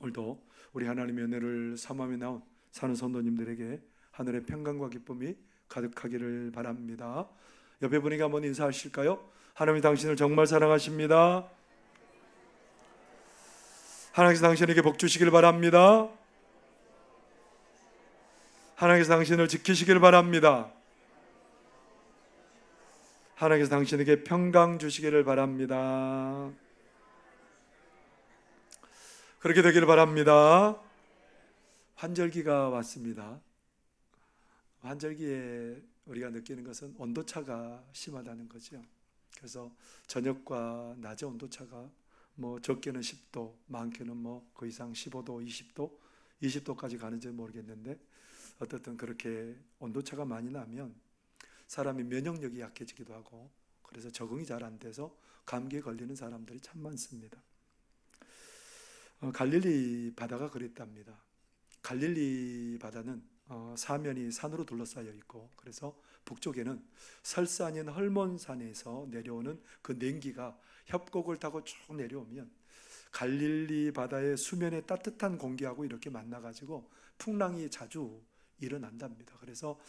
오늘도 우리 하나님의 은혜를 사모하며 나온 사는 성도님들에게 하늘의 평강과 기쁨이 가득하기를 바랍니다. 옆에 분에게 한번 인사하실까요? 하나님이 당신을 정말 사랑하십니다. 하나님께서 당신에게 복 주시길 바랍니다. 하나님께서 당신을 지키시길 바랍니다. 하나님께서 당신에게 평강 주시기를 바랍니다. 그렇게 되기를 바랍니다. 환절기가 왔습니다. 환절기에 우리가 느끼는 것은 온도차가 심하다는 거죠. 그래서 저녁과 낮의 온도차가 적게는 10도, 많게는 그 이상 15도, 20도, 20도까지 가는지 모르겠는데 어떻든 그렇게 온도차가 많이 나면 사람이 면역력이 약해지기도 하고 그래서 적응이 잘 안 돼서 감기에 걸리는 사람들이 참 많습니다. 갈릴리 바다가 그랬답니다. 갈릴리 바다는 사면이 산으로 둘러싸여 있고 그래서 북쪽에는 설산인 헐몬산에서 내려오는 그 냉기가 협곡을 타고 쭉 내려오면 갈릴리 바다의 수면에 따뜻한 공기하고 이렇게 만나가지고 풍랑이 자주 일어난답니다. 그래서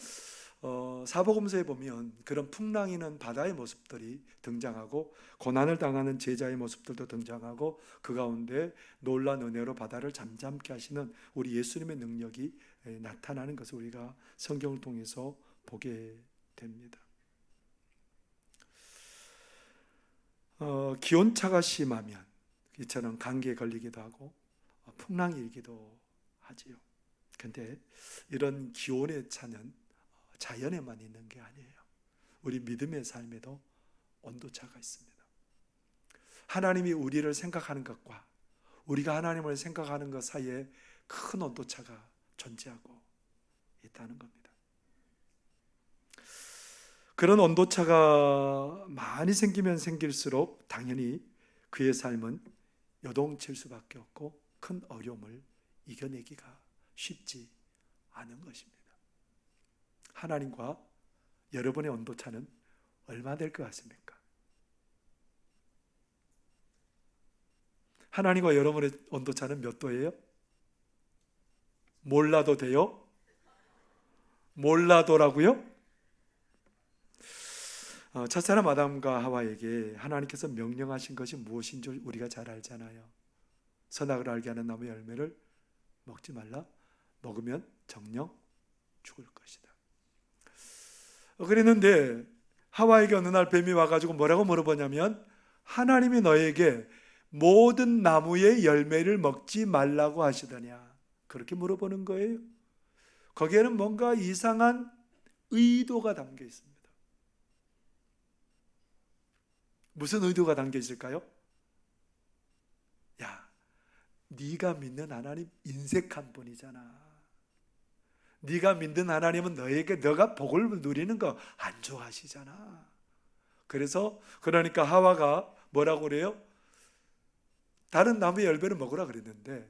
사복음서에 보면 그런 풍랑이는 바다의 모습들이 등장하고 고난을 당하는 제자의 모습들도 등장하고 그 가운데 놀란 은혜로 바다를 잠잠케 하시는 우리 예수님의 능력이 나타나는 것을 우리가 성경을 통해서 보게 됩니다. 기온차가 심하면 이처럼 감기에 걸리기도 하고 풍랑이 일기도 하지요. 그런데 이런 기온의 차는 자연에만 있는 게 아니에요. 우리 믿음의 삶에도 온도차가 있습니다. 하나님이 우리를 생각하는 것과 우리가 하나님을 생각하는 것 사이에 큰 온도차가 존재하고 있다는 겁니다. 그런 온도차가 많이 생기면 생길수록 당연히 그의 삶은 요동칠 수밖에 없고 큰 어려움을 이겨내기가 쉽지 않은 것입니다. 하나님과 여러분의 온도차는 얼마 될 것 같습니까? 하나님과 여러분의 온도차는 몇 도예요? 몰라도 돼요? 몰라도라고요? 첫사람 아담과 하와에게 하나님께서 명령하신 것이 무엇인 줄 우리가 잘 알잖아요. 선악을 알게 하는 나무 열매를 먹지 말라. 먹으면 정녕 죽을 것이다. 그랬는데 하와에게 어느 날 뱀이 와가지고 뭐라고 물어보냐면 하나님이 너에게 모든 나무의 열매를 먹지 말라고 하시더냐 그렇게 물어보는 거예요. 거기에는 뭔가 이상한 의도가 담겨 있습니다. 무슨 의도가 담겨 있을까요? 야, 네가 믿는 하나님 인색한 분이잖아. 네가 믿는 하나님은 너가 복을 누리는 거 안 좋아하시잖아. 그러니까 하와가 뭐라고 그래요? 다른 나무의 열매를 먹으라 그랬는데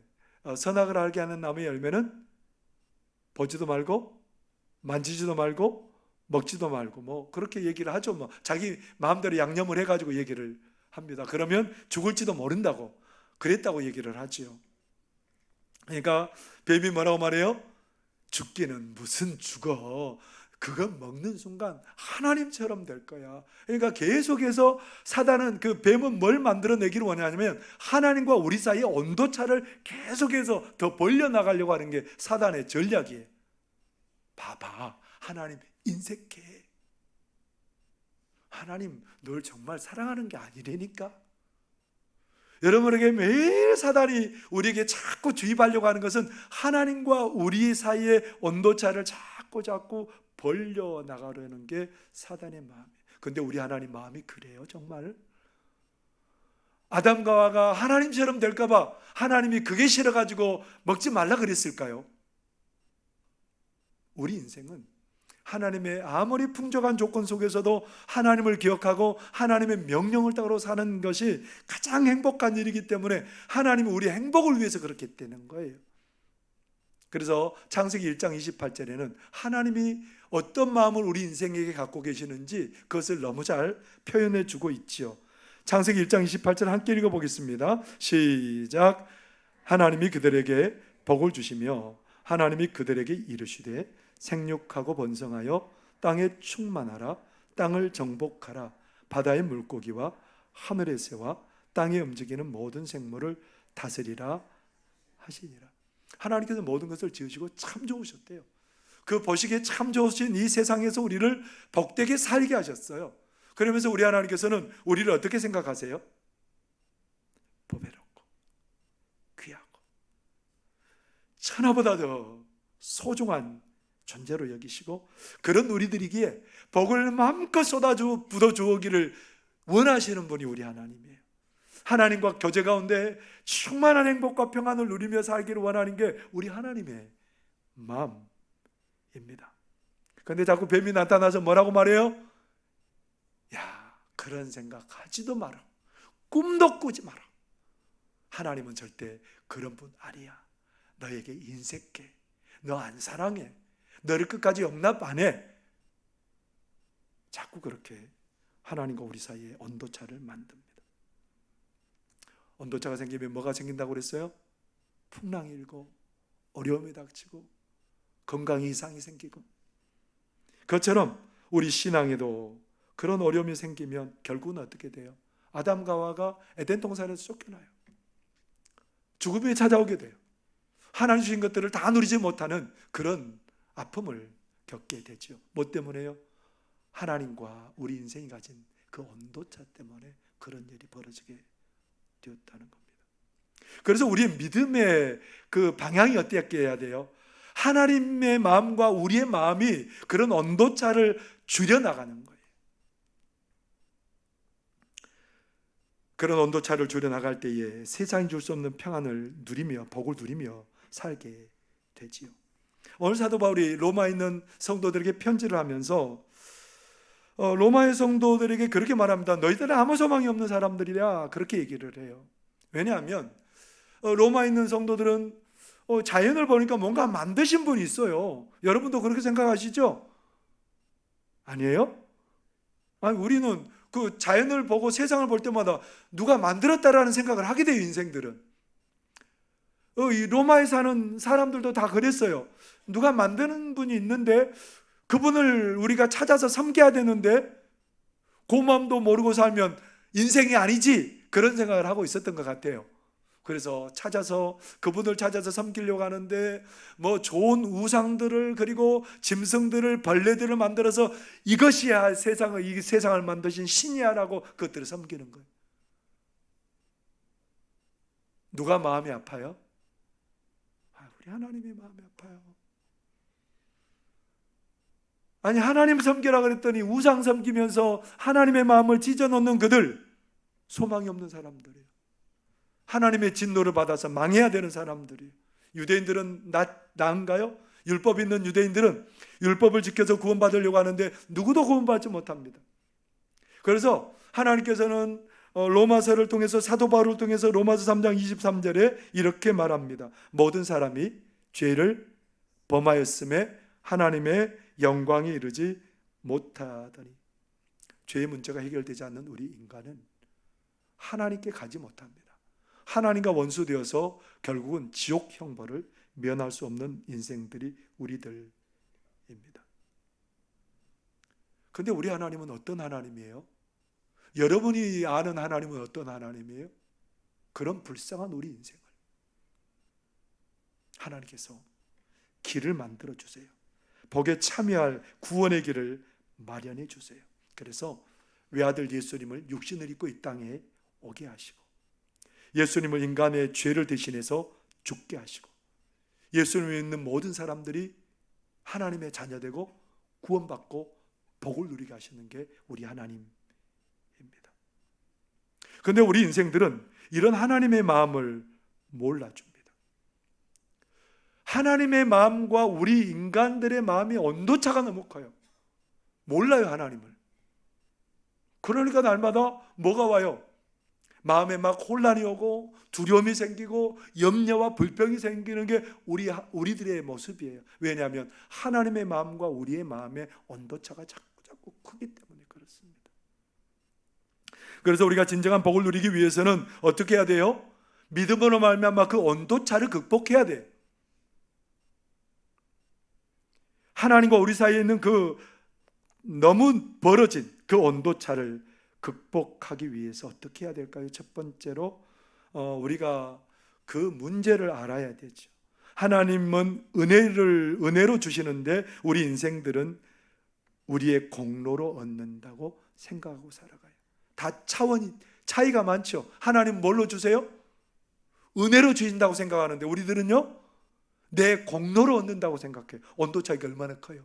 선악을 알게 하는 나무의 열매는 보지도 말고 만지지도 말고 먹지도 말고 그렇게 얘기를 하죠. 자기 마음대로 양념을 해가지고 얘기를 합니다. 그러면 죽을지도 모른다고 그랬다고 얘기를 하지요. 그러니까 뱀이 뭐라고 말해요? 죽기는 무슨 죽어. 그거 먹는 순간 하나님처럼 될 거야. 그러니까 계속해서 사단은 그 뱀은 뭘 만들어내기를 원하냐면 하나님과 우리 사이의 온도차를 계속해서 더 벌려나가려고 하는 게 사단의 전략이에요. 봐봐, 하나님 인색해. 하나님 널 정말 사랑하는 게 아니라니까. 여러분에게 매일 사단이 우리에게 자꾸 주입하려고 하는 것은 하나님과 우리 사이의 온도차를 자꾸 벌려나가려는 게 사단의 마음이에요. 그런데 우리 하나님 마음이 그래요 정말? 아담과 하와가 하나님처럼 될까 봐 하나님이 그게 싫어가지고 먹지 말라 그랬을까요? 우리 인생은 하나님의 아무리 풍족한 조건 속에서도 하나님을 기억하고 하나님의 명령을 따라 사는 것이 가장 행복한 일이기 때문에 하나님이 우리의 행복을 위해서 그렇게 되는 거예요. 그래서 창세기 1장 28절에는 하나님이 어떤 마음을 우리 인생에게 갖고 계시는지 그것을 너무 잘 표현해 주고 있지요. 창세기 1장 28절 함께 읽어보겠습니다. 시작. 하나님이 그들에게 복을 주시며 하나님이 그들에게 이르시되 생육하고 번성하여 땅에 충만하라. 땅을 정복하라. 바다의 물고기와 하늘의 새와 땅에 움직이는 모든 생물을 다스리라 하시니라. 하나님께서 모든 것을 지으시고 참 좋으셨대요. 그 보시기에 참 좋으신 이 세상에서 우리를 복되게 살게 하셨어요. 그러면서 우리 하나님께서는 우리를 어떻게 생각하세요? 보배롭고 귀하고 천하보다 더 소중한 존재로 여기시고, 그런 우리들이기에 복을 마음껏 쏟아 주기를 원하시는 분이 우리 하나님이에요. 하나님과 교제 가운데 충만한 행복과 평안을 누리며 살기를 원하는 게 우리 하나님의 마음입니다. 그런데 자꾸 뱀이 나타나서 뭐라고 말해요? 야, 그런 생각하지도 마라. 꿈도 꾸지 마라. 하나님은 절대 그런 분 아니야. 너에게 인색해. 너 안 사랑해. 너를 끝까지 용납 안 해. 자꾸 그렇게 하나님과 우리 사이에 온도차를 만듭니다. 온도차가 생기면 뭐가 생긴다고 그랬어요? 풍랑이 일고 어려움이 닥치고 건강 이상이 생기고, 그것처럼 우리 신앙에도 그런 어려움이 생기면 결국은 어떻게 돼요? 아담과 하와가 에덴 동산에서 쫓겨나요. 죽음이 찾아오게 돼요. 하나님 주신 것들을 다 누리지 못하는 그런 아픔을 겪게 되죠. 뭐 때문에요? 하나님과 우리 인생이 가진 그 온도차 때문에 그런 일이 벌어지게 되었다는 겁니다. 그래서 우리의 믿음의 그 방향이 어떻게 해야 돼요? 하나님의 마음과 우리의 마음이 그런 온도차를 줄여나가는 거예요. 그런 온도차를 줄여나갈 때에 세상이 줄 수 없는 평안을 누리며 복을 누리며 살게 되지요. 오늘 사도 바울이 로마에 있는 성도들에게 편지를 하면서 로마의 성도들에게 그렇게 말합니다. 너희들은 아무 소망이 없는 사람들이라 그렇게 얘기를 해요. 왜냐하면 로마에 있는 성도들은 자연을 보니까 뭔가 만드신 분이 있어요. 여러분도 그렇게 생각하시죠? 아니에요? 아니, 우리는 그 자연을 보고 세상을 볼 때마다 누가 만들었다라는 생각을 하게 돼요. 인생들은 이 로마에 사는 사람들도 다 그랬어요. 누가 만드는 분이 있는데 그분을 우리가 찾아서 섬겨야 되는데 그 마음도 모르고 살면 인생이 아니지, 그런 생각을 하고 있었던 것 같아요. 그래서 그분을 찾아서 섬기려고 하는데 뭐 좋은 우상들을, 그리고 짐승들을, 벌레들을 만들어서 이것이야 이 세상을 만드신 신이야라고 그것들을 섬기는 거예요. 누가 마음이 아파요? 우리 하나님의 마음이 아파요. 아니, 하나님 섬기라 그랬더니 우상 섬기면서 하나님의 마음을 찢어놓는 그들, 소망이 없는 사람들이에요. 하나님의 진노를 받아서 망해야 되는 사람들이에요. 유대인들은 나은가요? 율법 있는 유대인들은 율법을 지켜서 구원받으려고 하는데 누구도 구원받지 못합니다. 그래서 하나님께서는 로마서를 통해서, 사도 바울을 통해서 로마서 3장 23절에 이렇게 말합니다. 모든 사람이 죄를 범하였음에 하나님의 영광에 이르지 못하더니, 죄의 문제가 해결되지 않는 우리 인간은 하나님께 가지 못합니다. 하나님과 원수되어서 결국은 지옥 형벌을 면할 수 없는 인생들이 우리들입니다. 그런데 우리 하나님은 어떤 하나님이에요? 여러분이 아는 하나님은 어떤 하나님이에요? 그런 불쌍한 우리 인생을 하나님께서 길을 만들어 주세요. 복에 참여할 구원의 길을 마련해 주세요. 그래서 외아들 예수님을 육신을 입고 이 땅에 오게 하시고, 예수님을 인간의 죄를 대신해서 죽게 하시고, 예수님을 믿는 모든 사람들이 하나님의 자녀되고 구원받고 복을 누리게 하시는 게 우리 하나님입니다. 그런데 우리 인생들은 이런 하나님의 마음을 몰라줍니다. 하나님의 마음과 우리 인간들의 마음의 온도차가 너무 커요. 몰라요, 하나님을. 그러니까 날마다 뭐가 와요? 마음에 막 혼란이 오고 두려움이 생기고 염려와 불평이 생기는 게 우리들의 모습이에요. 왜냐하면 하나님의 마음과 우리의 마음의 온도차가 자꾸 크기 때문에 그렇습니다. 그래서 우리가 진정한 복을 누리기 위해서는 어떻게 해야 돼요? 믿음으로 말미암아 그 온도차를 극복해야 돼. 하나님과 우리 사이에 있는 그 너무 벌어진 그 온도차를 극복하기 위해서 어떻게 해야 될까요? 첫 번째로 우리가 그 문제를 알아야 되죠. 하나님은 은혜로 주시는데 우리 인생들은 우리의 공로로 얻는다고 생각하고 살아가요. 다 차이가 많죠. 하나님 뭘로 주세요? 은혜로 주신다고 생각하는데 우리들은요, 내 공로로 얻는다고 생각해요. 온도 차이가 얼마나 커요.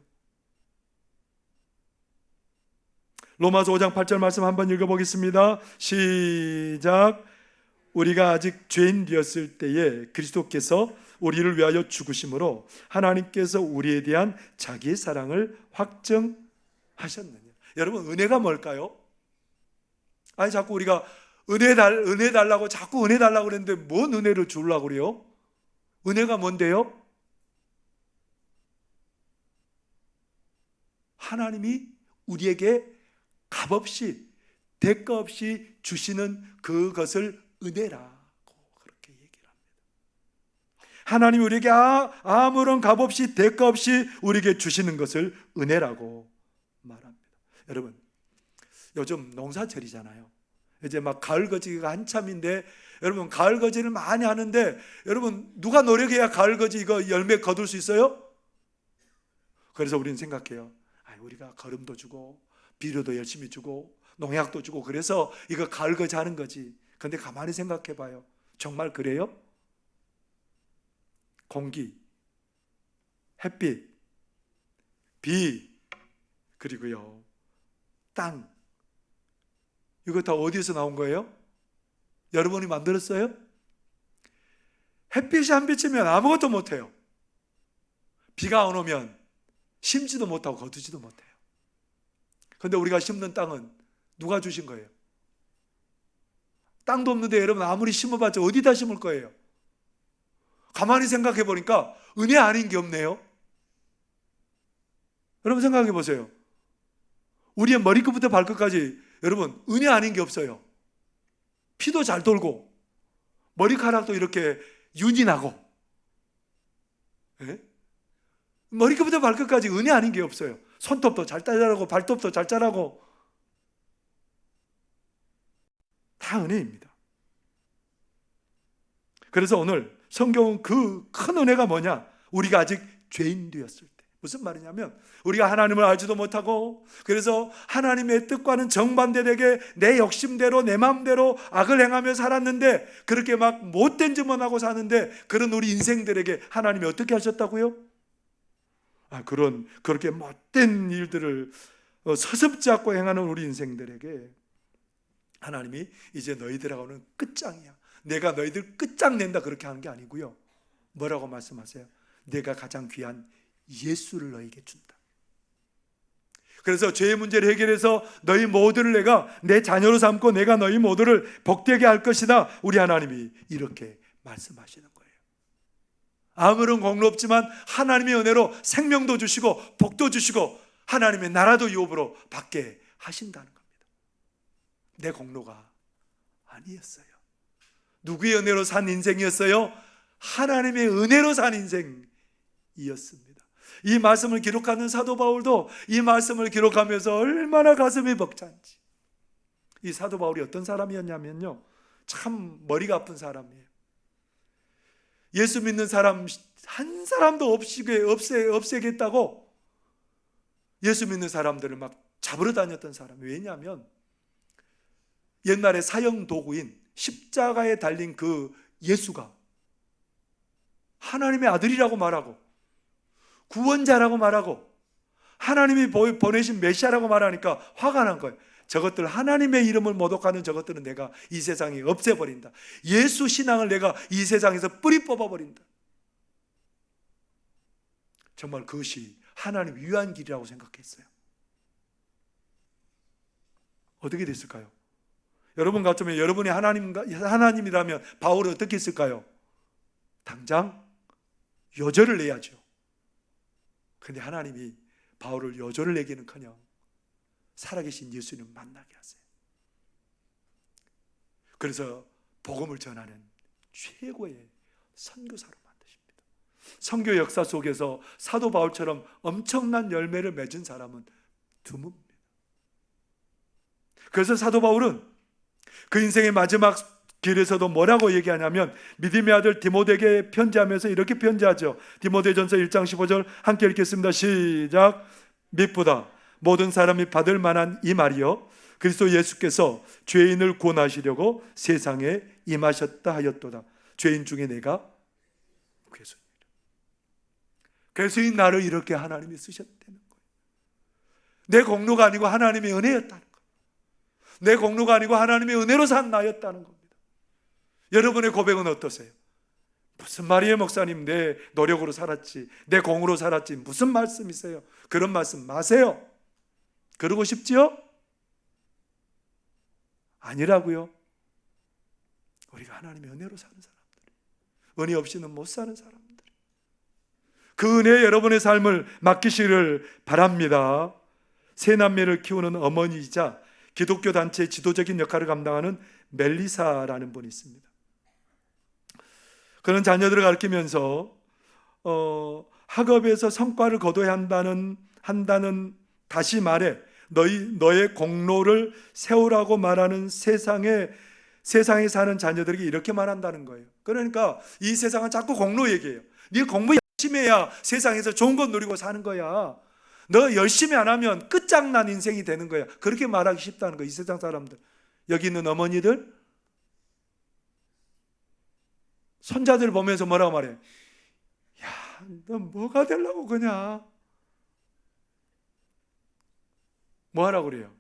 로마서 5장 8절 말씀 한번 읽어보겠습니다. 시작. 우리가 아직 죄인 되었을 때에 그리스도께서 우리를 위하여 죽으심으로 하나님께서 우리에 대한 자기의 사랑을 확증하셨느냐. 여러분, 은혜가 뭘까요? 아니, 자꾸 우리가 은혜 달라고 자꾸 은혜 달라고 그랬는데 뭔 은혜를 주려고 그래요? 은혜가 뭔데요? 하나님이 우리에게 값없이, 대가 없이 주시는 그것을 은혜라고 그렇게 얘기를 합니다. 하나님이 우리에게 아무런 값없이, 대가 없이 우리에게 주시는 것을 은혜라고 말합니다. 여러분, 요즘 농사철이잖아요. 이제 막 가을 거지가 한참인데, 여러분, 가을 거지를 많이 하는데, 여러분, 누가 노력해야 가을 거지 이거 열매 거둘 수 있어요? 그래서 우리는 생각해요. 우리가 거름도 주고 비료도 열심히 주고 농약도 주고 그래서 이거 가을 거지 하는 거지. 근데 가만히 생각해 봐요. 정말 그래요? 공기, 햇빛, 비, 그리고요 땅, 이거 다 어디서 나온 거예요? 여러분이 만들었어요? 햇빛이 안 비치면 아무것도 못해요. 비가 안 오면 심지도 못하고 거두지도 못해요. 그런데 우리가 심는 땅은 누가 주신 거예요? 땅도 없는데 여러분 아무리 심어봤자 어디다 심을 거예요? 가만히 생각해 보니까 은혜 아닌 게 없네요. 여러분 생각해 보세요. 우리의 머리끝부터 발끝까지 여러분 은혜 아닌 게 없어요. 피도 잘 돌고 머리카락도 이렇게 윤이 나고, 예? 머리끝부터 발끝까지 은혜 아닌 게 없어요. 손톱도 잘 자라고 발톱도 잘 자라고 다 은혜입니다. 그래서 오늘 성경은 그 큰 은혜가 뭐냐? 우리가 아직 죄인 되었을 때. 무슨 말이냐면 우리가 하나님을 알지도 못하고 그래서 하나님의 뜻과는 정반대되게 내 욕심대로 내 마음대로 악을 행하며 살았는데, 그렇게 막 못된 짓만 하고 사는데 그런 우리 인생들에게 하나님이 어떻게 하셨다고요? 그렇게 못된 일들을 서슴지 않고 행하는 우리 인생들에게 하나님이 이제 너희들하고는 끝장이야. 내가 너희들 끝장낸다 그렇게 하는 게 아니고요. 뭐라고 말씀하세요? 내가 가장 귀한 예수를 너희에게 준다. 그래서 죄의 문제를 해결해서 너희 모두를 내가 내 자녀로 삼고 내가 너희 모두를 복되게 할 것이다. 우리 하나님이 이렇게 말씀하시는 거예요. 아무런 공로 없지만 하나님의 은혜로 생명도 주시고 복도 주시고 하나님의 나라도 유업으로 받게 하신다는 겁니다. 내 공로가 아니었어요. 누구의 은혜로 산 인생이었어요? 하나님의 은혜로 산 인생이었습니다. 이 말씀을 기록하는 사도 바울도 이 말씀을 기록하면서 얼마나 가슴이 벅찬지. 이 사도 바울이 어떤 사람이었냐면요, 참 머리가 아픈 사람이에요. 예수 믿는 사람 한 사람도 없애겠다고 예수 믿는 사람들을 막 잡으러 다녔던 사람. 왜냐하면 옛날에 사형 도구인 십자가에 달린 그 예수가 하나님의 아들이라고 말하고 구원자라고 말하고 하나님이 보내신 메시아라고 말하니까 화가 난 거예요. 저것들 하나님의 이름을 모독하는 저것들은 내가 이 세상에 없애버린다. 예수 신앙을 내가 이 세상에서 뿌리 뽑아버린다. 정말 그것이 하나님 위한 길이라고 생각했어요. 어떻게 됐을까요? 여러분 같으면 여러분이 하나님이라면 바울은 어떻게 했을까요? 당장 여절을 내야죠. 근데 하나님이 바울을 여절을 내기는커녕 살아계신 예수님을 만나게 하세요. 그래서 복음을 전하는 최고의 선교사로 만드십니다. 선교 역사 속에서 사도 바울처럼 엄청난 열매를 맺은 사람은 드뭅니다. 그래서 사도 바울은 그 인생의 마지막 길에서도 뭐라고 얘기하냐면 믿음의 아들 디모데에게 편지하면서 이렇게 편지하죠. 디모데전서 1장 15절 함께 읽겠습니다. 시작. 밉보다 모든 사람이 받을 만한 이 말이요 그리스도 예수께서 죄인을 구원하시려고 세상에 임하셨다 하였도다. 죄인 중에 내가 괴수니라. 괴수인 나를 이렇게 하나님이 쓰셨다는 거예요. 내 공로가 아니고 하나님의 은혜였다는 거예요. 내 공로가 아니고 하나님의 은혜로 산 나였다는 겁니다. 여러분의 고백은 어떠세요? 무슨 말이에요 목사님, 내 노력으로 살았지, 내 공으로 살았지, 무슨 말씀이세요? 그런 말씀 마세요. 그러고 싶지요? 아니라고요. 우리가 하나님의 은혜로 사는 사람들, 은혜 없이는 못 사는 사람들, 그 은혜에 여러분의 삶을 맡기시기를 바랍니다. 세 남매를 키우는 어머니이자 기독교 단체의 지도적인 역할을 감당하는 멜리사라는 분이 있습니다. 그런 자녀들을 가르치면서 학업에서 성과를 거둬야 한다는 다시 말해 너의 공로를 세우라고 말하는 세상에 사는 자녀들에게 이렇게 말한다는 거예요. 그러니까 이 세상은 자꾸 공로 얘기해요. 네 공부 열심히 해야 세상에서 좋은 것 누리고 사는 거야. 너 열심히 안 하면 끝장난 인생이 되는 거야. 그렇게 말하기 쉽다는 거예요. 이 세상 사람들. 여기 있는 어머니들, 손자들 보면서 뭐라고 말해? 야, 너 뭐가 되려고 그냥? 뭐 하라고 그래요?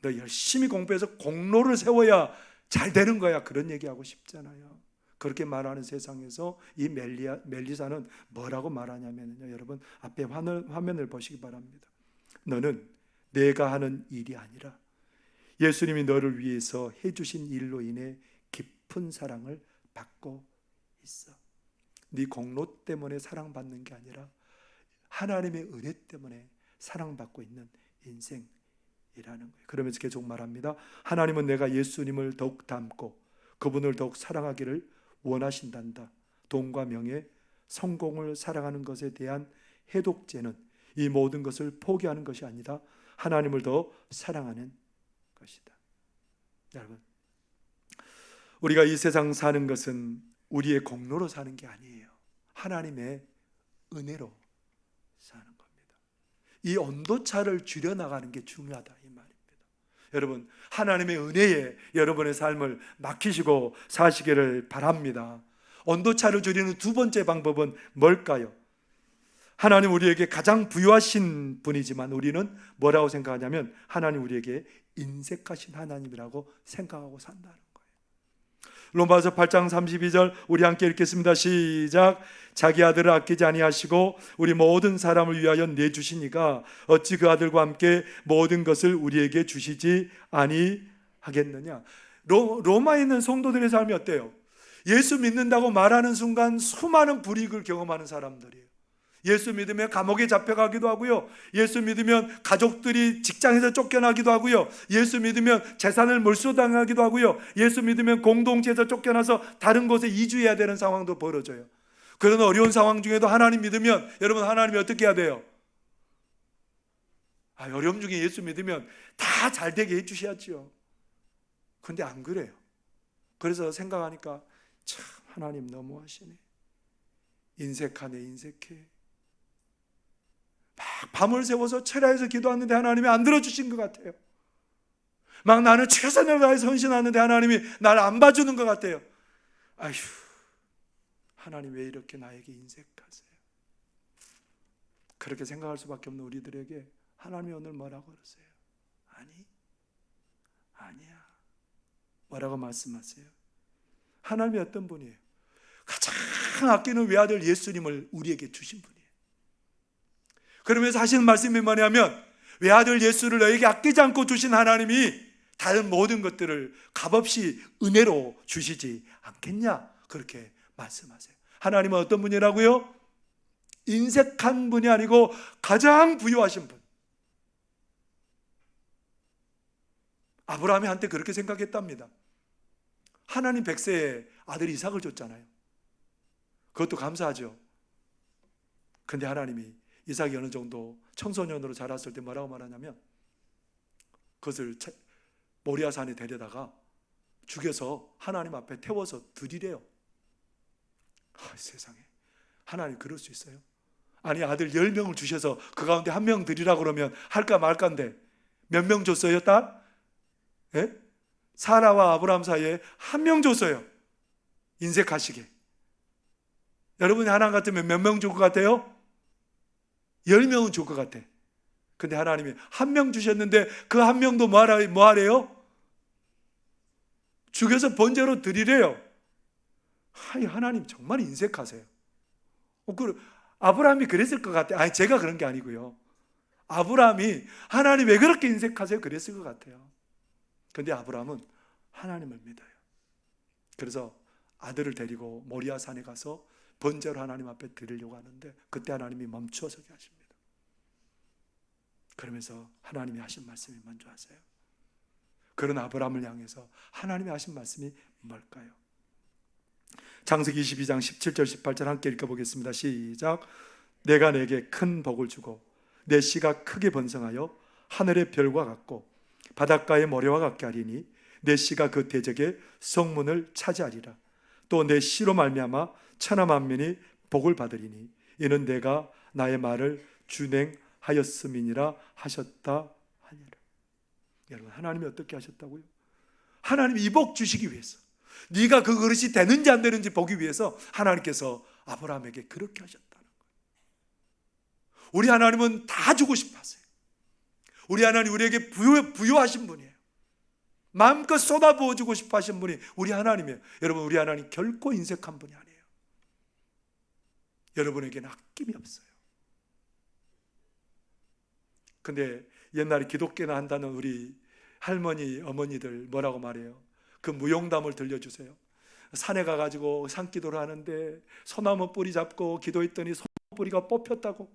너 열심히 공부해서 공로를 세워야 잘 되는 거야. 그런 얘기하고 싶잖아요. 그렇게 말하는 세상에서 이 멜리사는 뭐라고 말하냐면요, 여러분 앞에 화면을 보시기 바랍니다. 너는 내가 하는 일이 아니라 예수님이 너를 위해서 해주신 일로 인해 깊은 사랑을 받고 있어. 네 공로 때문에 사랑받는 게 아니라 하나님의 은혜 때문에 사랑받고 있는 인생이라는 거예요. 그러면서 계속 말합니다. 하나님은 내가 예수님을 더욱 닮고 그분을 더욱 사랑하기를 원하신단다. 돈과 명예, 성공을 사랑하는 것에 대한 해독제는 이 모든 것을 포기하는 것이 아니라 하나님을 더 사랑하는 것이다. 여러분, 우리가 이 세상 사는 것은 우리의 공로로 사는 게 아니에요. 하나님의 은혜로 사는 겁니다. 이 온도차를 줄여나가는 게 중요하다 이 말입니다. 여러분, 하나님의 은혜에 여러분의 삶을 맡기시고 사시기를 바랍니다. 온도차를 줄이는 두 번째 방법은 뭘까요? 하나님 우리에게 가장 부유하신 분이지만 우리는 뭐라고 생각하냐면 하나님 우리에게 인색하신 하나님이라고 생각하고 산다는 거예요. 로마서 8장 32절 우리 함께 읽겠습니다. 시작. 자기 아들을 아끼지 아니하시고 우리 모든 사람을 위하여 내주시니가 어찌 그 아들과 함께 모든 것을 우리에게 주시지 아니하겠느냐. 로마에 있는 성도들의 삶이 어때요? 예수 믿는다고 말하는 순간 수많은 불이익을 경험하는 사람들이에요. 예수 믿으면 감옥에 잡혀가기도 하고요, 예수 믿으면 가족들이 직장에서 쫓겨나기도 하고요, 예수 믿으면 재산을 몰수당하기도 하고요, 예수 믿으면 공동체에서 쫓겨나서 다른 곳에 이주해야 되는 상황도 벌어져요. 그런 어려운 상황 중에도 하나님 믿으면 여러분 하나님이 어떻게 해야 돼요? 어려움 중에 예수 믿으면 다 잘되게 해주셔야죠. 근데 안 그래요. 그래서 생각하니까 참 하나님 너무하시네. 인색하네 인색해. 막 밤을 새워서 철야에서 기도하는데 하나님이 안 들어주신 것 같아요. 막 나는 최선을 다해서 헌신하는데 하나님이 나를 안 봐주는 것 같아요. 아휴, 하나님 왜 이렇게 나에게 인색하세요? 그렇게 생각할 수밖에 없는 우리들에게 하나님이 오늘 뭐라고 그러세요? 아니야. 뭐라고 말씀하세요? 하나님이 어떤 분이에요? 가장 아끼는 외아들 예수님을 우리에게 주신 분이에요. 그러면서 하시는 말씀이 뭐냐면 외아들 예수를 너에게 아끼지 않고 주신 하나님이 다른 모든 것들을 값없이 은혜로 주시지 않겠냐, 그렇게 말씀하세요. 하나님은 어떤 분이라고요? 인색한 분이 아니고 가장 부유하신 분. 아브라함이 한때 그렇게 생각했답니다. 하나님 백세에 아들 이삭을 줬잖아요. 그것도 감사하죠. 근데 하나님이 이삭이 어느 정도 청소년으로 자랐을 때 뭐라고 말하냐면 그것을 모리아산에 데려다가 죽여서 하나님 앞에 태워서 드리래요. 세상에, 하나님 그럴 수 있어요? 아니, 아들 10명을 주셔서 그 가운데 1명 드리라고 그러면 할까 말까인데 몇 명 줬어요? 딸? 예? 사라와 아브라함 사이에 1명 줬어요. 인색하시게. 여러분이 하나님 같으면 몇 명 줄 것 같아요? 10명은 줄 것 같아. 근데 하나님이 1명 주셨는데 그 1명도 뭐 하래요? 죽여서 번제로 드리래요. 하나님 정말 인색하세요. 아브라함이 그랬을 것 같아요. 아니, 제가 그런 게 아니고요. 아브라함이 하나님 왜 그렇게 인색하세요? 그랬을 것 같아요. 근데 아브라함은 하나님을 믿어요. 그래서 아들을 데리고 모리아 산에 가서 번제로 하나님 앞에 드리려고 하는데 그때 하나님이 멈추어서게 하십니다. 그러면서 하나님이 하신 말씀이 뭔지 아세요? 그런 아브라함을 향해서 하나님이 하신 말씀이 뭘까요? 창세기 22장 17절 18절 함께 읽어보겠습니다. 시작. 내가 내게 큰 복을 주고 내 씨가 크게 번성하여 하늘의 별과 같고 바닷가의 모래와 같게 하리니 내 씨가 그 대적의 성문을 차지하리라. 또 내 씨로 말미암아 천하 만민이 복을 받으리니 이는 내가 나의 말을 준행하였음이니라 하셨다 하니라. 여러분, 하나님이 어떻게 하셨다고요? 하나님이 이 복 주시기 위해서, 네가 그 그릇이 되는지 안 되는지 보기 위해서 하나님께서 아브라함에게 그렇게 하셨다는 거예요. 우리 하나님은 다 주고 싶어 하세요. 우리 하나님 우리에게 부유하신 분이에요. 마음껏 쏟아부어 주고 싶어 하신 분이 우리 하나님이에요. 여러분, 우리 하나님 결코 인색한 분이 아니에요. 여러분에게는 아낌이 없어요. 근데 옛날에 기독교나 한다는 우리 할머니, 어머니들 뭐라고 말해요? 그 무용담을 들려주세요. 산에 가가지고 산기도를 하는데 소나무 뿌리 잡고 기도했더니 소나무 뿌리가 뽑혔다고.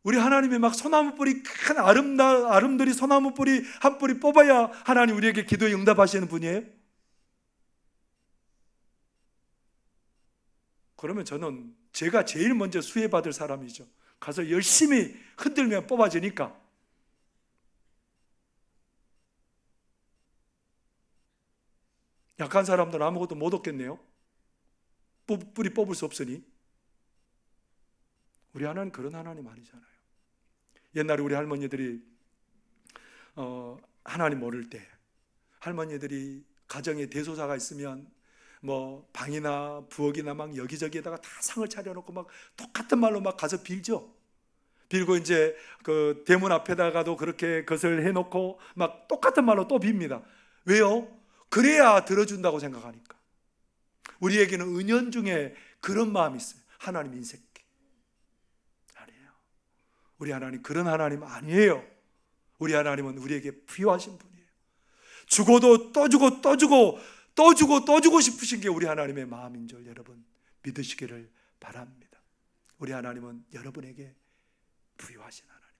우리 하나님이 막 소나무 뿌리, 큰 아름들이 소나무 뿌리 한 뿌리 뽑아야 하나님 우리에게 기도에 응답하시는 분이에요? 그러면 저는 제가 제일 먼저 수혜받을 사람이죠. 가서 열심히 흔들면 뽑아지니까. 약한 사람들은 아무것도 못 얻겠네요. 뿌리 뽑을 수 없으니. 우리 하나님 그런 하나님 아니잖아요. 옛날에 우리 할머니들이 하나님 모를 때 할머니들이 가정에 대소사가 있으면 뭐 방이나 부엌이나 막 여기저기에다가 다 상을 차려놓고 막 똑같은 말로 막 가서 빌죠. 빌고 이제 그 대문 앞에다가도 그렇게 그것을 해놓고 막 똑같은 말로 또 빕니다. 왜요? 그래야 들어준다고 생각하니까. 우리에게는 은연중에 그런 마음이 있어요. 하나님 인색해. 아니에요. 우리 하나님 그런 하나님 아니에요. 우리 하나님은 우리에게 부유하신 분이에요. 주고도 또 주고 또 주고 또 주고 또 주고 싶으신 게 우리 하나님의 마음인 줄 여러분 믿으시기를 바랍니다. 우리 하나님은 여러분에게 부유하신 하나님이에요.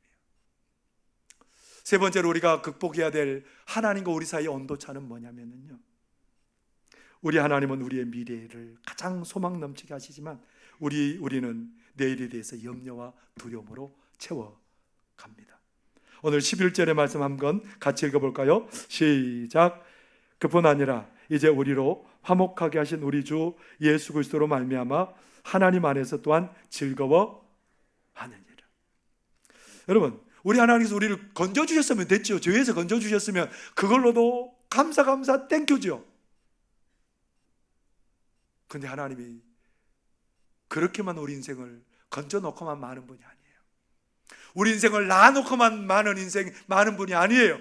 세 번째로 우리가 극복해야 될 하나님과 우리 사이의 온도차는 뭐냐면요, 우리 하나님은 우리의 미래를 가장 소망 넘치게 하시지만 우리는 내일에 대해서 염려와 두려움으로 채워갑니다. 오늘 11절의 말씀 한번 같이 읽어볼까요? 시작. 그뿐 아니라 이제 우리로 화목하게 하신 우리 주 예수 그리스도로 말미암아 하나님 안에서 또한 즐거워하느니라. 여러분, 우리 하나님께서 우리를 건져주셨으면 됐죠. 죄에서 건져주셨으면 그걸로도 감사 땡큐죠. 근데 하나님이 그렇게만 우리 인생을 건져놓고만 마는 분이 아니에요. 우리 인생을 낳아놓고만 많은 분이 아니에요.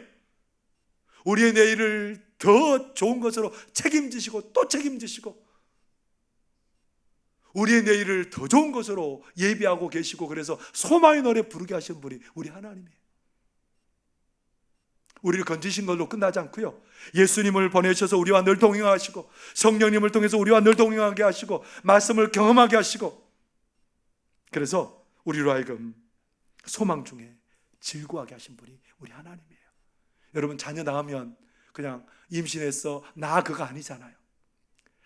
우리의 내일을 더 좋은 것으로 책임지시고 또 책임지시고 우리의 내일을 더 좋은 것으로 예비하고 계시고 그래서 소망의 노래 부르게 하신 분이 우리 하나님이에요. 우리를 건지신 걸로 끝나지 않고요, 예수님을 보내셔서 우리와 늘 동행하시고 성령님을 통해서 우리와 늘 동행하게 하시고 말씀을 경험하게 하시고 그래서 우리로 하여금 소망 중에 즐거워하게 하신 분이 우리 하나님이에요. 여러분, 자녀 낳으면 그냥 임신했어. 나 그거 아니잖아요.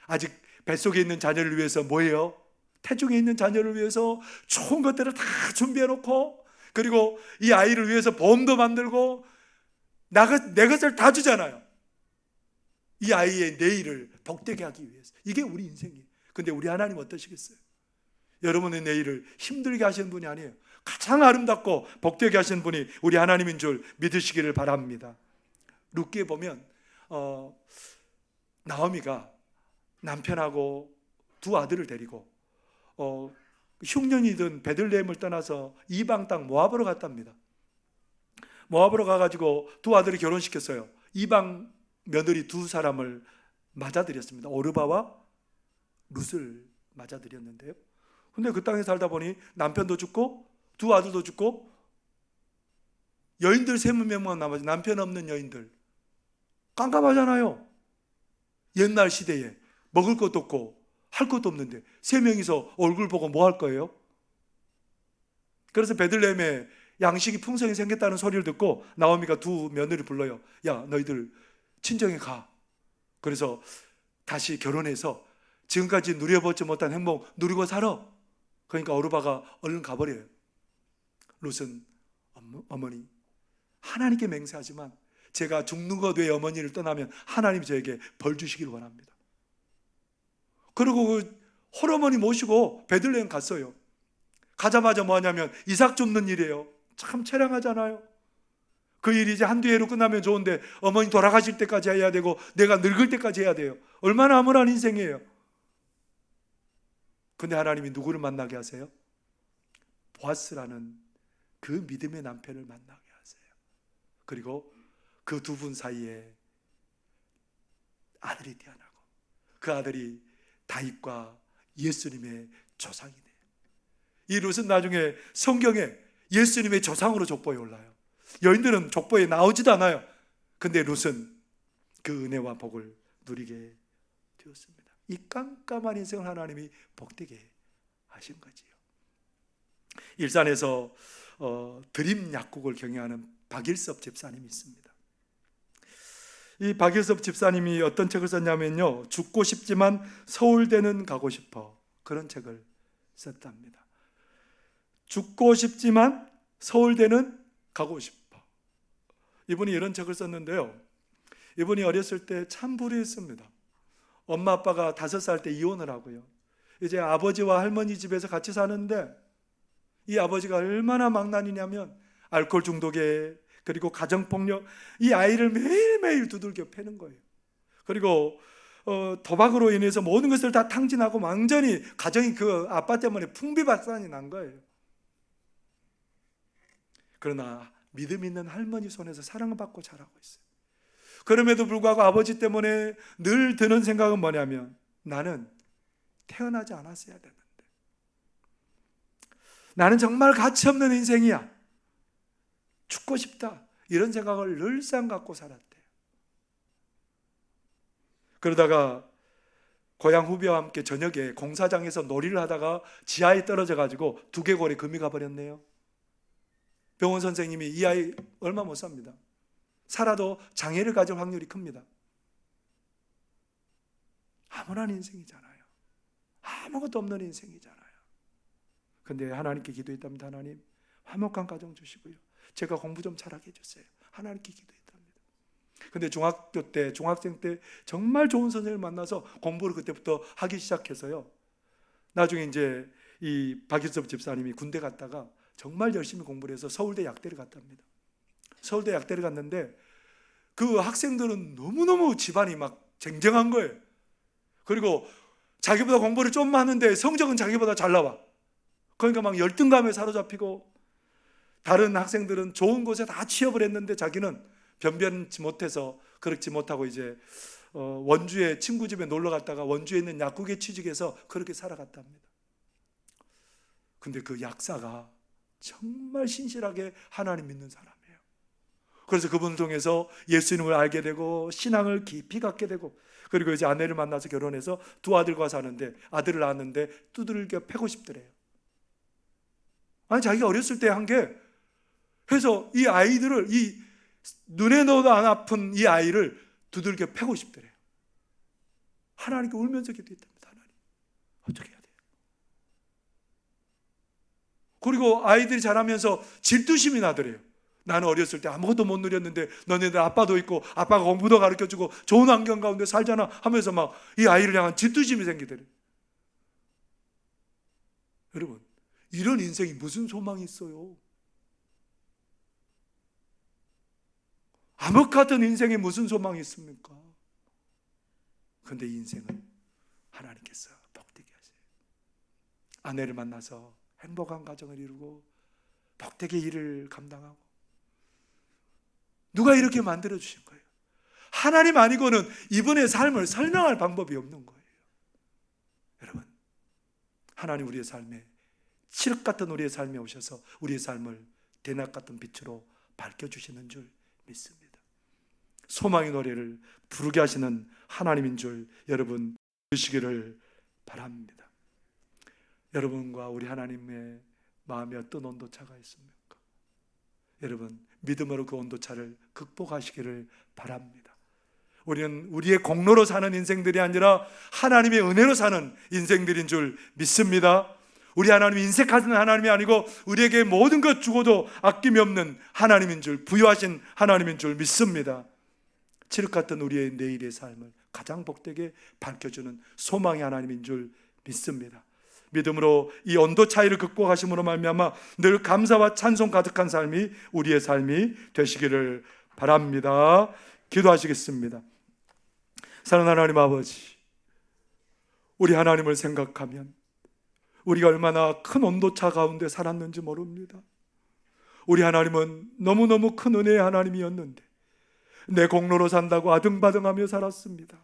아직 뱃속에 있는 자녀를 위해서 뭐예요? 태중에 있는 자녀를 위해서 좋은 것들을 다 준비해 놓고, 그리고 이 아이를 위해서 보험도 만들고 내 것을 다 주잖아요. 이 아이의 내일을 복되게 하기 위해서. 이게 우리 인생이에요. 근데 우리 하나님 어떠시겠어요? 여러분의 내일을 힘들게 하시는 분이 아니에요. 가장 아름답고 복되게 하시는 분이 우리 하나님인 줄 믿으시기를 바랍니다. 룻기에 보면 나오미가 남편하고 두 아들을 데리고 흉년이든 베들레헴을 떠나서 이방 땅 모압으로 갔답니다. 모압으로 가가지고 두 아들을 결혼시켰어요. 이방 며느리 두 사람을 맞아들였습니다. 오르바와 룻을 맞아들였는데요. 근데 그 땅에 살다 보니 남편도 죽고 두 아들도 죽고 여인들 3명만 남았지. 남편 없는 여인들 깜깜하잖아요. 옛날 시대에 먹을 것도 없고 할 것도 없는데 3명이서 얼굴 보고 뭐 할 거예요? 그래서 베들레헴에 양식이 풍성히 생겼다는 소리를 듣고 나오미가 두 며느리를 불러요. 야, 너희들 친정에 가. 그래서 다시 결혼해서 지금까지 누려보지 못한 행복 누리고 살아. 그러니까 오르바가 얼른 가버려요. 룻은 어머니, 하나님께 맹세하지만 제가 죽는 것 외에 어머니를 떠나면 하나님이 저에게 벌 주시기를 원합니다. 그리고 그 홀어머니 모시고 베들레헴 갔어요. 가자마자 뭐 하냐면 이삭 줍는 일이에요. 참 처량하잖아요. 그 일이 이제 한두 해로 끝나면 좋은데 어머니 돌아가실 때까지 해야 되고 내가 늙을 때까지 해야 돼요. 얼마나 암울한 인생이에요. 근데 하나님이 누구를 만나게 하세요? 보아스라는 그 믿음의 남편을 만나게 하세요. 그리고 그 두 분 사이에 아들이 태어나고 그 아들이 다윗과 예수님의 조상이 돼요. 이 룻은 나중에 성경에 예수님의 조상으로 족보에 올라요. 여인들은 족보에 나오지도 않아요. 근데 룻은 그 은혜와 복을 누리게 되었습니다. 이 깜깜한 인생을 하나님이 복되게 하신 거지요. 일산에서 드림 약국을 경영하는 박일섭 집사님이 있습니다. 이 박일섭 집사님이 어떤 책을 썼냐면요, 죽고 싶지만 서울대는 가고 싶어, 그런 책을 썼답니다. 죽고 싶지만 서울대는 가고 싶어. 이분이 이런 책을 썼는데요, 이분이 어렸을 때 참 불의했습니다. 엄마 아빠가 5살 때 이혼을 하고요, 이제 아버지와 할머니 집에서 같이 사는데 이 아버지가 얼마나 망나니냐면 알코올 중독에, 그리고 가정폭력, 이 아이를 매일매일 두들겨 패는 거예요. 그리고 도박으로 인해서 모든 것을 다 탕진하고 완전히 가정이 그 아빠 때문에 풍비박산이 난 거예요. 그러나 믿음 있는 할머니 손에서 사랑을 받고 자라고 있어요. 그럼에도 불구하고 아버지 때문에 늘 드는 생각은 뭐냐면 나는 태어나지 않았어야 되는데, 나는 정말 가치 없는 인생이야, 죽고 싶다, 이런 생각을 늘상 갖고 살았대요. 그러다가 고향 후배와 함께 저녁에 공사장에서 놀이를 하다가 지하에 떨어져 가지고 두개골에 금이 가버렸네요. 병원 선생님이 이 아이 얼마 못 삽니다, 살아도 장애를 가질 확률이 큽니다. 암울한 인생이잖아요. 아무것도 없는 인생이잖아요. 근데 하나님께 기도했답니다. 하나님, 화목한 가정 주시고요, 제가 공부 좀 잘하게 해주세요. 하나님께 기도했답니다. 근데 중학교 때, 중학생 때 정말 좋은 선생님을 만나서 공부를 그때부터 하기 시작해서요, 나중에 이제 이 박일섭 집사님이 군대 갔다가 정말 열심히 공부를 해서 서울대 약대를 갔답니다. 서울대 약대를 갔는데 그 학생들은 너무너무 집안이 막 쟁쟁한 거예요. 그리고 자기보다 공부를 좀 하는데 성적은 자기보다 잘 나와. 그러니까 막 열등감에 사로잡히고, 다른 학생들은 좋은 곳에 다 취업을 했는데 자기는 변변치 못해서 그렇지 못하고 이제 원주에 친구 집에 놀러 갔다가 원주에 있는 약국에 취직해서 그렇게 살아갔답니다. 근데 그 약사가 정말 신실하게 하나님 믿는 사람이에요. 그래서 그분을 통해서 예수님을 알게 되고 신앙을 깊이 갖게 되고, 그리고 이제 아내를 만나서 결혼해서 두 아들과 사는데, 아들을 낳았는데 두들겨 패고 싶더래요. 아니, 자기가 어렸을 때 한 게, 해서 이 아이들을, 이 눈에 넣어도 안 아픈 이 아이를 두들겨 패고 싶더래요. 하나님께 울면서 기도했답니다. 하나님, 어떻게 해야 돼요? 그리고 아이들이 자라면서 질투심이 나더래요. 나는 어렸을 때 아무것도 못 누렸는데 너네들 아빠도 있고 아빠가 공부도 가르쳐주고 좋은 환경 가운데 살잖아 하면서 막 이 아이를 향한 질투심이 생기더래요. 여러분, 이런 인생이 무슨 소망이 있어요? 암흑 같은 인생에 무슨 소망이 있습니까? 그런데 이 인생은 하나님께서 복되게 하세요. 아내를 만나서 행복한 가정을 이루고 복되게 일을 감당하고, 누가 이렇게 만들어 주신 거예요? 하나님 아니고는 이분의 삶을 설명할 방법이 없는 거예요. 여러분, 하나님 우리의 삶에, 칠흑 같은 우리의 삶에 오셔서 우리의 삶을 대낮 같은 빛으로 밝혀주시는 줄 믿습니다. 소망의 노래를 부르게 하시는 하나님인 줄 여러분 믿으시기를 바랍니다. 여러분과 우리 하나님의 마음에 어떤 온도차가 있습니까? 여러분, 믿음으로 그 온도차를 극복하시기를 바랍니다. 우리는 우리의 공로로 사는 인생들이 아니라 하나님의 은혜로 사는 인생들인 줄 믿습니다. 우리 하나님이 인색하는 하나님이 아니고 우리에게 모든 것 주고도 아낌이 없는 하나님인 줄, 부유하신 하나님인 줄 믿습니다. 칠흑 같은 우리의 내일의 삶을 가장 복되게 밝혀주는 소망의 하나님인 줄 믿습니다. 믿음으로 이 온도 차이를 극복하심으로 말미암아 늘 감사와 찬송 가득한 삶이 우리의 삶이 되시기를 바랍니다. 기도하시겠습니다. 사랑하는 하나님 아버지, 우리 하나님을 생각하면 우리가 얼마나 큰 온도차 가운데 살았는지 모릅니다. 우리 하나님은 너무너무 큰 은혜의 하나님이었는데 내 공로로 산다고 아등바등하며 살았습니다.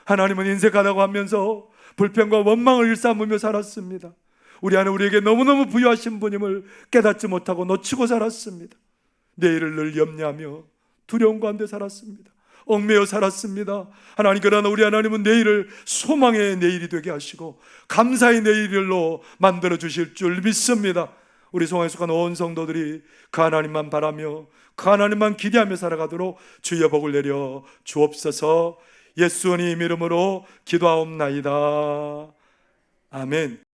하나님은 인색하다고 하면서 불평과 원망을 일삼으며 살았습니다. 우리 안에 우리에게 너무너무 부유하신 분임을 깨닫지 못하고 놓치고 살았습니다. 내일을 늘 염려하며 두려움 가운데 살았습니다. 얽매여 살았습니다. 하나님, 그러나 우리 하나님은 내일을 소망의 내일이 되게 하시고 감사의 내일로 만들어 주실 줄 믿습니다. 우리 성화에 속한 온 성도들이 그 하나님만 바라며 그 하나님만 기대하며 살아가도록 주여 복을 내려 주옵소서. 예수님 이름으로 기도하옵나이다. 아멘.